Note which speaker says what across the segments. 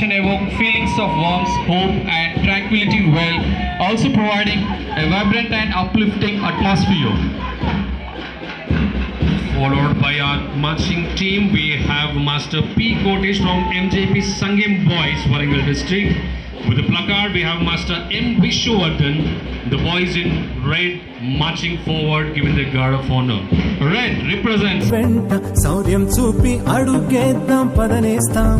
Speaker 1: construction evoke feelings of warmth, hope and tranquility while also providing a vibrant and uplifting atmosphere.
Speaker 2: Followed by our marching team, we have Master P. Kotesh from MJP Sangam Boys, Warangal District. With the placard, we have Master M. Vishwardhan, the boys in red marching forward, giving the guard of honor. Red represents.
Speaker 3: శౌర్యం చూపి అడుగేద్దాం పదనేస్తాం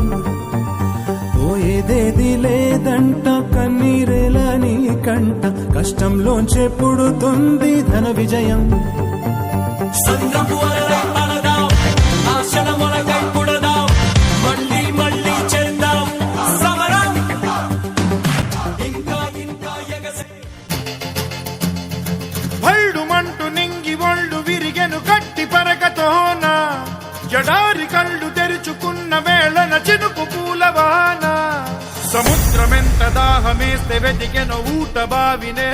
Speaker 3: పోయేదేది లేదంట కన్నీరేలా నీ కంట కష్టంలోంచే పుడుతుంది ధన విజయం
Speaker 4: భల్డుమంటూ నింగి ఒళ్ళు విరిగెను గట్టి పరకతోన జడారి కళ్ళు తెరుచుకున్న వేళన చినుకు పూలవాన సముద్రమెంత దాహమేస్తే వెతికెను ఊట బావినే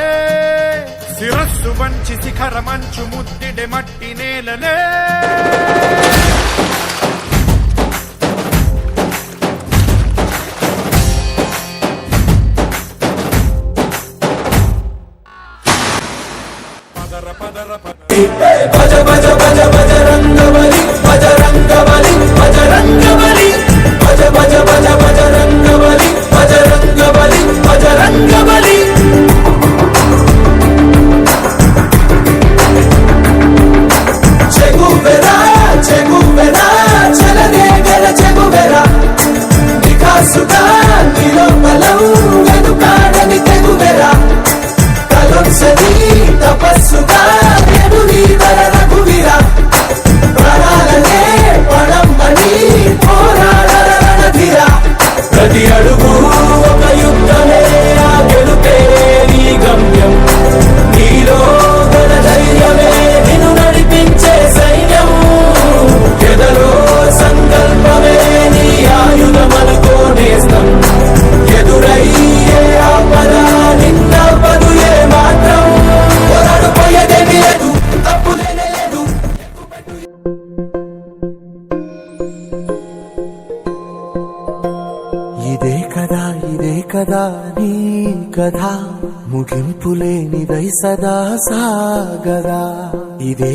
Speaker 4: శిరస్సు వంచి శిఖర మంచు ముద్దిడె మట్టి నేలనే
Speaker 3: భజ భజ భజ భజ రంగబలి భజ రంగబలి భజ రంగబలి భజ భజ భజ భజ రంగబలి భజ రంగబలి భజ రంగబలి చెగువెరా చెగువెరా చెలరేగల చెగువెరా వికాసుగా నీలో బలం వెనుకాడని తెగువెరా కలంసది తపస్సుగా ప్రతి అడుగు ఒక యుద్ధమే ఆ గెలుపే నీ గమ్యం నీలో గల ధైర్యమే నిన్ను నడిపించే సైన్యం ఎదలో సంకల్పమే నీ ఆయుధమనుకో నేస్తం ఎదురయ్యే ఆపద నిన్నపదు ఏ మాత్రం పొరడు పోయేదేమీ లేదు తప్పులేనే లేదు ఇదే కదా నీ కథ ముగింపులేనిదై సదా సాగదా ఇదే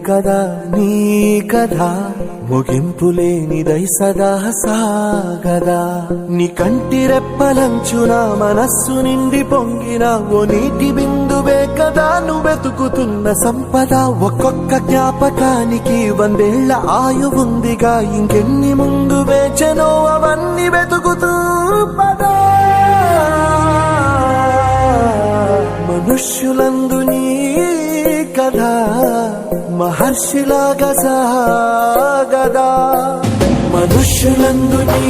Speaker 3: కదా నీ కథ ముగింపులేనిదై సదా సాగదా నీ కంటి రెప్పలంచున మనస్సు నిండి పొంగిన ఓ నీటి బిందువే కదా నువ్వెతుకుతున్న సంపద ఒక్కొక్క జ్ఞాపకానికి 100 ఏళ్ల ఆయువుందిగా ఇంకెన్ని ముందు వేచనో అవన్నీ వెతుకుతూ పదా మనుష్యులందు నీ కథ మహర్షిలాగా సాగదా మనుష్యులందు నీ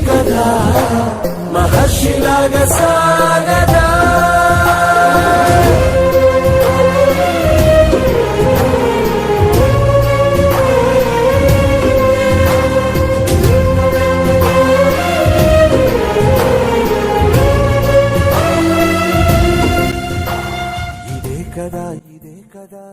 Speaker 3: కథ మహర్షిలాగా సాగదా ఇదే కదా